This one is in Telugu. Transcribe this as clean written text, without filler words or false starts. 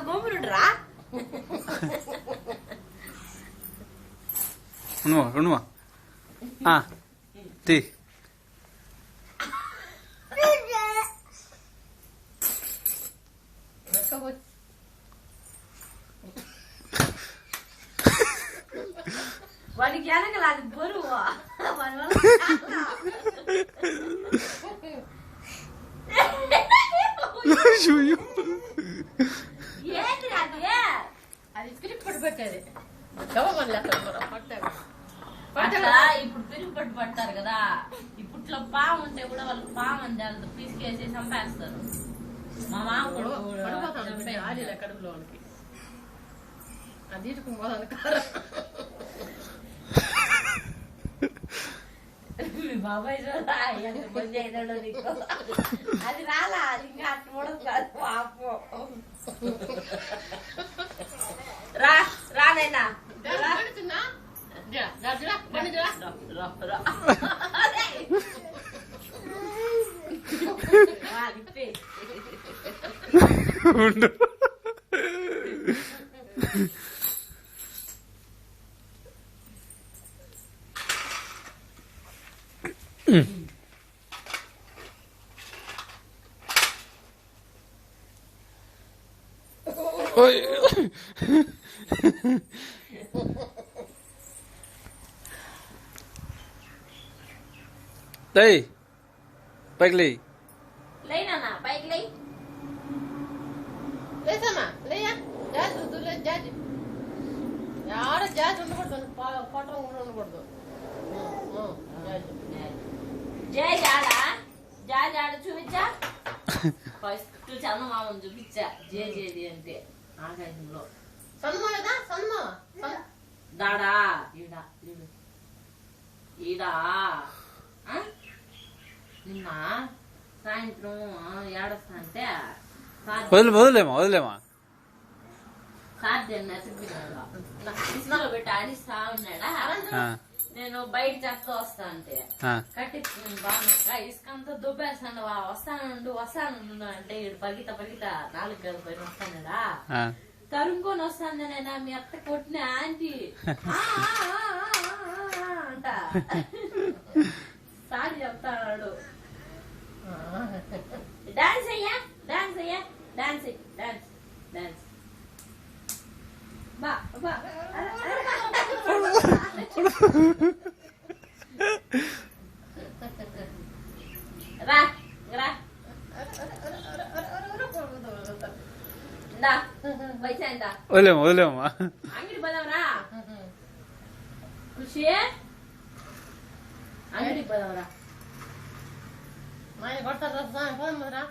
గోపురుడ్రా ఉండుమా తీ వాడికి వెనకల అది బరువు ఏంటి అది స్క్రిప్ట్ పట్టు పెట్టేది ఇప్పుడు పిరుగు పట్టు పడతారు కదా ఇప్పట్లో పాము ఉంటే కూడా వాళ్ళు పాము అని దాంతో పీసుకేసి చంపేస్తారు. మా మామ కూడా కడుపులో వాళ్ళకి అది మీ బాబాయ్ చూడా ఎంత మంది అయినాడో నీకు. అది రాలా అది ఇంకా అట్లా ఉండదు కాదు పాపం. రానైనా Đây, bạch lì. Lấy nào nào, bạch lấy. Lấy sao mà, lấy á. Jazz, tu lấy jazz. Yaar, jazz undu koddu, photo undu koddu. Jazz aada, jazz aada చూపించా. ఫస్ట్ చంద మామని చూపించా. జే అంటే ఆ టైంలో. సన్మాదా, సన్మా. దాడా, ఈడా. నిన్న సాయంత్రం ఏడొస్తా అంటే వదిలేమా సాధ్యం ఇసుకలో పెట్టి ఆడిస్తా ఉన్నాడా. నేను బయట చెత్త వస్తా అంటే కట్టి బాగా ఇసుకంతా దుబ్బేస్తాను వస్తానుండు అంటే ఇడు పగిత 4 గంటల పైన వస్తానడా తరుముకొని వస్తాను నేనా మీ అత్త కొట్టిన ఆంటీ అంట సారి చెప్తాడు. డాన్స్ అయ్యా డాన్స్ బా రా పైసా ఎంత వదిలేమా అంగడి పోదాంరా ఖుషి అంగడికి పోదాంరా మా కొడతారా